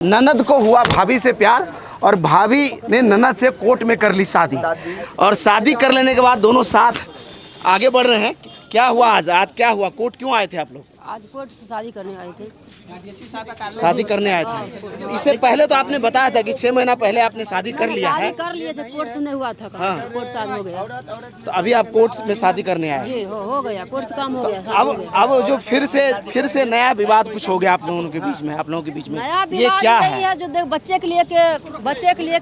ननद को हुआ भाभी से प्यार और भाभी ने ननद से कोर्ट में कर ली शादी और शादी कर लेने के बाद दोनों साथ आगे बढ़ रहे हैं। क्या हुआ आज क्या हुआ? कोर्ट क्यों आए थे आप लोग? आज कोर्ट से शादी करने आए थे। शादी करने आए थे। इससे पहले तो आपने बताया था कि 6 महीना पहले आपने शादी कर लिया है। कर लिए थे, कोर्ट से नहीं हुआ था। हाँ। कोर्ट से आज हो गया। तो अभी आप कोर्ट में शादी करने आए? जी हो गया, कोर्ट से काम हो गया। अब जो फिर से नया विवाद कुछ हो गया आप लोगों के बीच में, आप लोगों के बीच में ये क्या है? जो देख बच्चे के लिए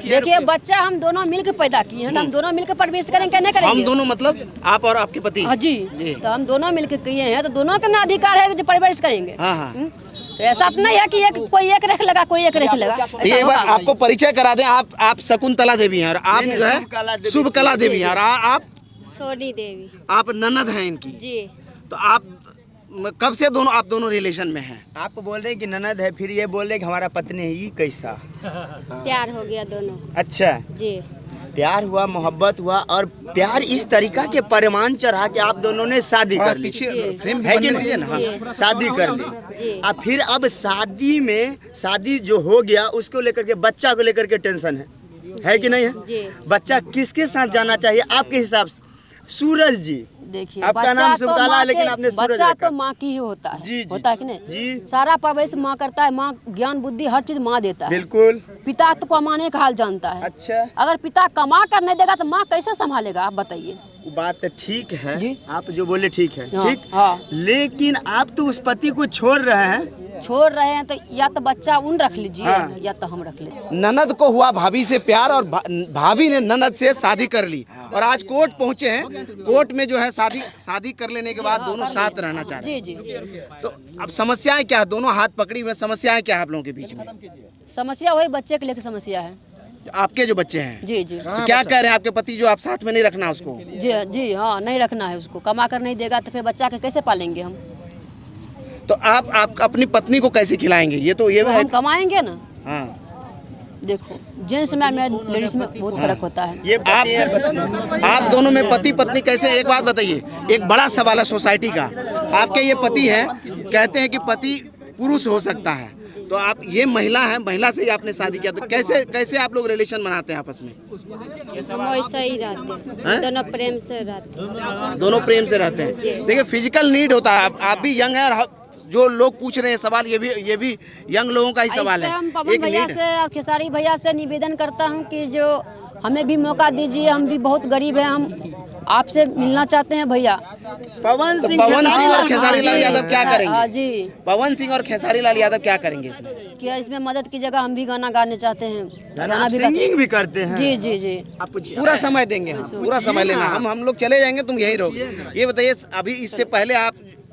देखिए, बच्चा हम दोनों मिलकर पैदा किए हैं, तो हम दोनों मिलकर परवरिश करेंगे, नहीं करेंगे? हम दोनों मतलब आप और आपके पति? हाँ जी, तो हम दोनों मिलकर किए हैं, तो दोनों का अधिकार है जो परवरिश करेंगे। हाँ। तो ऐसा तो नहीं है कि कोई एक रख लगा, कोई एक रख लगा। एक बार आपको परिचय करा दें। आप शकुंतला देवी हैं और आप जो है शुभकला देवी हैं और आप सोनी देवी। आप ननद हैं इनकी जी। तो आप कब से आप दोनों रिलेशन में हैं? आप बोल रहे हैं कि ननद है, फिर ये बोल रहे कि हमारा पत्नी है, ये कैसा? प्यार हो गया दोनों। अच्छा, जी। प्यार हुआ, मोहब्बत हुआ और प्यार इस तरीका के परमान चढ़ा के आप दोनों ने शादी कर ली, है कि नहीं? शादी कर ली। अब फिर अब शादी जो हो गया उसको लेकर के, बच्चा को लेकर के टेंशन है कि नहीं है? बच्चा किसके साथ जाना चाहिए आपके हिसाब से? सूरज जी। देखिए, आपका नाम शुभकला है, लेकिन आपने सूरज बच्चा रखा। तो माँ की ही होता है। जी। होता है कि नहीं? जी। सारा परवरिश माँ करता है, माँ ज्ञान बुद्धि हर चीज माँ देता है। बिल्कुल। पिता तो कमाने का हाल जानता है। अच्छा, अगर पिता कमा कर नहीं देगा तो माँ कैसे संभालेगा? आप बताइए। बात ठीक है जी। आप जो बोले ठीक है। हाँ, ठीक। हाँ। लेकिन आप तो उस पति को छोड़ रहे हैं। तो या तो बच्चा उन रख लीजिए। हाँ। या तो हम रख लेते। ननद को हुआ भाभी से प्यार और भाभी ने ननद से शादी कर ली और आज कोर्ट पहुंचे हैं। कोर्ट में जो है शादी कर लेने के बाद दोनों साथ रहना चाह रहे हैं। जी। तो अब समस्याएं क्या? दोनों हाथ पकड़ी हुए, समस्याएं क्या है आप लोगों के बीच में? समस्या वही बच्चे के लेकर समस्या है। आपके जो बच्चे हैं? जी। तो क्या कह रहे हैं आपके पति जो आप साथ में नहीं रखना उसको? जी हाँ, नहीं रखना है उसको। कमा कर नहीं देगा तो फिर बच्चा के कैसे पालेंगे हम? तो आप अपनी पत्नी को कैसे खिलाएंगे? ये हम कमाएंगे ना। हाँ। देखो, जेंट्स में लेडीज में बहुत फर्क होता है। ये आप दोनों में पति पत्नी कैसे? एक बात बताइए, एक बड़ा सवाल है सोसाइटी का। आपके ये पति हैं, कहते हैं कि पति पुरुष हो सकता है, तो आप ये महिला है, महिला से ही आपने शादी किया, तो कैसे आप लोग रिलेशन बनाते हैं आपस में? हम वैसे ही रहते हैं, दोनों प्रेम से रहते हैं। दोनों प्रेम से रहते हैं। देखिए, फिजिकल नीड होता है। आप भी यंग है और जो लोग पूछ रहे हैं सवाल, ये भी यंग लोगों का ही सवाल है। हम पवन भैया से और खेसारी भैया से निवेदन करता हूं कि जो हमें भी मौका दीजिए। हम भी बहुत गरीब हैं, हम आपसे मिलना चाहते हैं भैया। पवन सिंह और खेसारी लाल यादव क्या करेंगे? जी। पवन सिंह और खेसारी लाल यादव क्या करेंगे इसमें? क्या इसमें मदद की जगह हम भी गाना गाने चाहते हैं। सिंगिंग भी करते हैं। जी। आप पूछिए। पूरा समय देंगे हम, पूरा समय लेना। हम लोग चले जाएंगे, तुम यहीं रहोगे। ये बताइए, अभी इससे पहले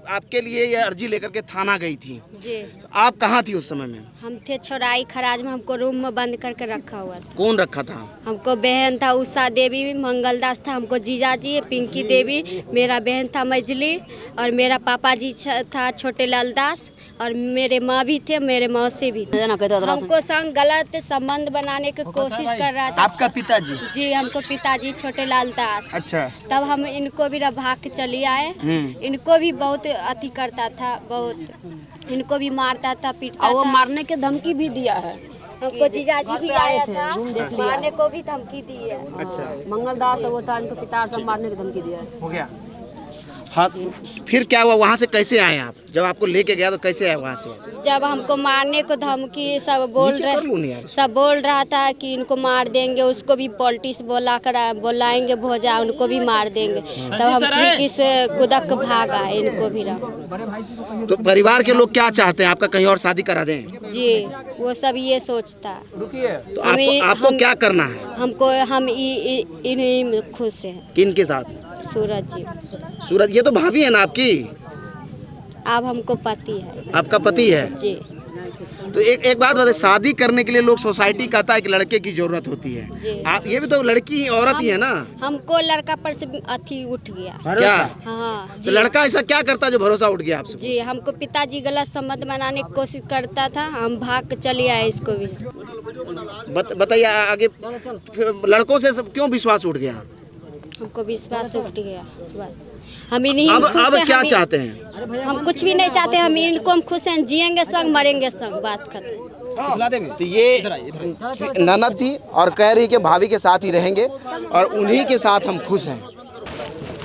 आपके लिए ये अर्जी लेकर के थाना गई थी। जी। तो आप कहाँ थी उस समय में? हम थे छोराई खराज में, हमको रूम में बंद करके रखा हुआ था। कौन रखा था? हमको बहन था उषा देवी, मंगलदास था, हमको जीजाजी पिंकी देवी, मेरा बहन था मजली और मेरा पापा जी था छोटे लाल दास और मेरे माँ भी थे, मेरे मौसी भी थे। हमको संग गलत संबंध बनाने की कोशिश कर रहा था। आपका पिताजी? जी, हमको पिताजी छोटे लाल दास। अच्छा। तब हम इनको भी भाग के चली आए। इनको भी बहुत अति करता था, बहुत इनको भी मारता था, पीटता और वो था। मारने की धमकी भी दिया है। हमको जीजाजी भी आया था, मारने को भी धमकी दी है। अच्छा। मंगलदास वो था, इनको पिता सब मारने की धमकी दिया है। हो गया। हाँ, फिर क्या हुआ? वहाँ से कैसे आए आप? जब आपको लेके गया तो कैसे आए वहाँ से? जब हमको मारने को धमकी सब बोल रहा था कि इनको मार देंगे, उसको भी पॉलिटिक्स बुलाएंगे भोजा, उनको भी मार देंगे। तब हम खिड़की से कूदक भाग आए, इनको भी रहा। तो परिवार के लोग क्या चाहते हैं? आपका कहीं और शादी करा दें? जी, वो सब ये सोचता है। तो आपको क्या करना है? हम इन्हीं में खुश हैं। किन के साथ? सूरज जी। सूरज, ये तो भाभी है ना आपकी? अब हमको पति है। आपका पति है? जी। तो एक बात बताइए, शादी करने के लिए लोग सोसाइटी कहता है कि लड़के की जरूरत होती है। आप ये भी तो लड़की औरत ही है ना? हमको लड़का पर से अथी उठ गया। क्या? हाँ। तो लड़का ऐसा क्या करता है जो भरोसा उठ गया आपसे? जी, हमको पिताजी गलत संबंध बनाने की कोशिश करता था, हम भाग के चले आए। इसको भी बताइए आगे, लड़कों से क्यों विश्वास उठ गया? हमको विश्वास उठ गया बस। हम इन्हीं अब खुश हैं, क्या हम चाहते हैं? हम कुछ भी नहीं चाहते, हम इनको हम खुश हैं, जिएंगे संग मरेंगे संग, बात खत्म। तो ये ननद थी और कह रही कि भाभी के साथ ही रहेंगे और उन्हीं के साथ हम खुश हैं।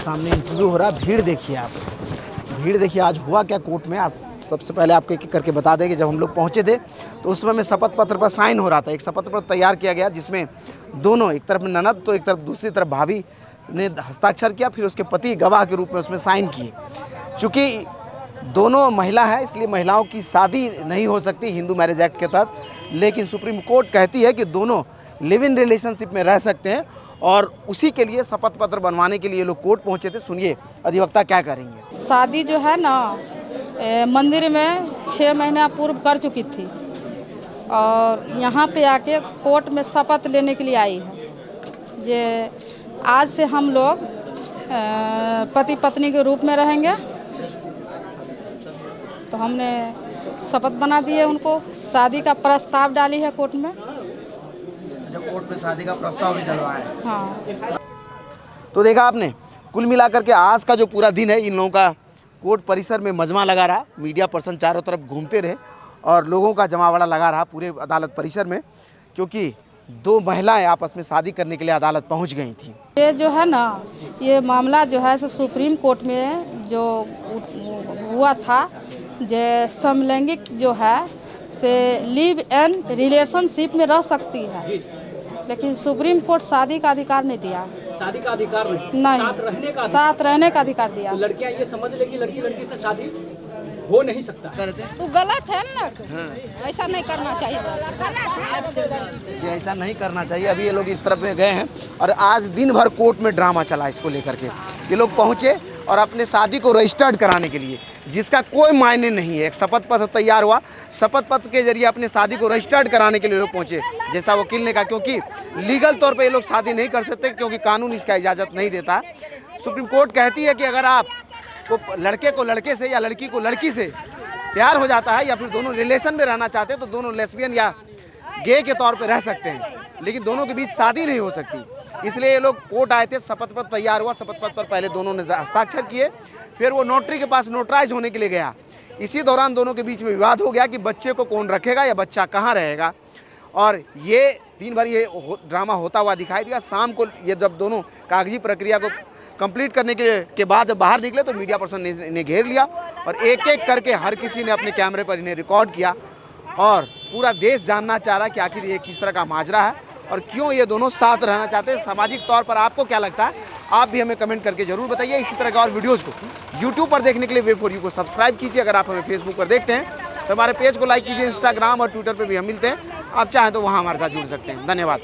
सामने इंटरव्यू हो रहा, भीड़ देखिए आप, भीड़ देखिए। आज हुआ क्या कोर्ट में, आज सबसे पहले आपको एक करके बता दें कि जब हम लोग पहुंचे थे तो उस समय में शपथ पत्र पर साइन हो रहा था। एक शपथ पत्र तैयार किया गया जिसमें दोनों, एक तरफ ननद तो एक तरफ दूसरी तरफ भाभी ने हस्ताक्षर किया, फिर उसके पति गवाह के रूप में उसमें साइन किए। चूँकि दोनों महिला है इसलिए महिलाओं की शादी नहीं हो सकती हिंदू मैरिज एक्ट के तहत, लेकिन सुप्रीम कोर्ट कहती है कि दोनों लिव इन रिलेशनशिप में रह सकते हैं और उसी के लिए शपथ पत्र बनवाने के लिए लोग कोर्ट पहुंचे थे। सुनिए अधिवक्ता क्या करेंगे। शादी जो है ना मंदिर में 6 महीना पूर्व कर चुकी थी और यहाँ पे आके कोर्ट में शपथ लेने के लिए आई है। जे आज से हम लोग पति पत्नी के रूप में रहेंगे, तो हमने शपथ बना दी है उनको। शादी का प्रस्ताव डाली है कोर्ट में। जब कोर्ट में शादी का प्रस्ताव भी डलवाया है। हाँ, तो देखा आपने, कुल मिलाकर के आज का जो पूरा दिन है इन लोगों का कोर्ट परिसर में मजमा लगा रहा। मीडिया पर्सन चारों तरफ घूमते रहे और लोगों का जमावड़ा लगा रहा पूरे अदालत परिसर में, क्योंकि 2 महिलाएं आपस में शादी करने के लिए अदालत पहुंच गई थी। ये जो है ना, ये मामला जो है सुप्रीम कोर्ट में जो हुआ था, जे समलैंगिक जो है से लिव इन रिलेशनशिप में रह सकती है, लेकिन सुप्रीम कोर्ट शादी का अधिकार नहीं दिया। शादी का अधिकार नहीं, साथ रहने का अधिकार दिया। तो लड़कियां ये समझ ले कि लड़की से शादी हो नहीं सकता। वो गलत है ना। हाँ। ऐसा नहीं करना चाहिए। ये ऐसा नहीं करना चाहिए। अभी ये लोग इस तरफ में गए हैं और आज दिन भर कोर्ट में ड्रामा चला इसको लेकर के। ये लोग पहुंचे और अपने शादी को रजिस्टर्ड कराने के लिए, जिसका कोई मायने नहीं है। एक शपथ पत्र तैयार हुआ, शपथ पत्र के जरिए अपने शादी को रजिस्टर्ड कराने के लिए लोग पहुंचे, जैसा वकील ने कहा, क्योंकि लीगल तौर पे ये लोग शादी नहीं कर सकते क्योंकि कानून इसका इजाज़त नहीं देता। सुप्रीम कोर्ट कहती है कि अगर आप को लड़के को लड़के से या लड़की को लड़की से प्यार हो जाता है या फिर दोनों रिलेशन में रहना चाहते हैं तो दोनों लेस्बियन या गे के तौर पे रह सकते हैं, लेकिन दोनों के बीच शादी नहीं हो सकती। इसलिए ये लोग कोर्ट आए थे, शपथ पत्र तैयार हुआ, शपथ पत्र पर पहले दोनों ने हस्ताक्षर किए, फिर वो नोटरी के पास नोटराइज होने के लिए गया। इसी दौरान दोनों के बीच में विवाद हो गया कि बच्चे को कौन रखेगा या बच्चा कहाँ रहेगा, और ये दिन भर ये ड्रामा होता हुआ दिखाई दिया। शाम को ये जब दोनों कागजी प्रक्रिया को कंप्लीट करने के बाद जब बाहर निकले तो मीडिया पर्सन ने इन्हें घेर लिया और एक एक करके हर किसी ने अपने कैमरे पर इन्हें रिकॉर्ड किया और पूरा देश जानना चाह रहा है कि आखिर ये किस तरह का माजरा है और क्यों ये दोनों साथ रहना चाहते हैं। सामाजिक तौर पर आपको क्या लगता है, आप भी हमें कमेंट करके जरूर बताइए। इसी तरह के और वीडियोज़ को यूट्यूब पर देखने के लिए वे फॉर यू को सब्सक्राइब कीजिए। अगर आप हमें फेसबुक पर देखते हैं तो हमारे पेज को लाइक कीजिए। इंस्टाग्राम और ट्विटर पर भी हम मिलते हैं, आप चाहें तो वहाँ हमारे साथ जुड़ सकते हैं। धन्यवाद।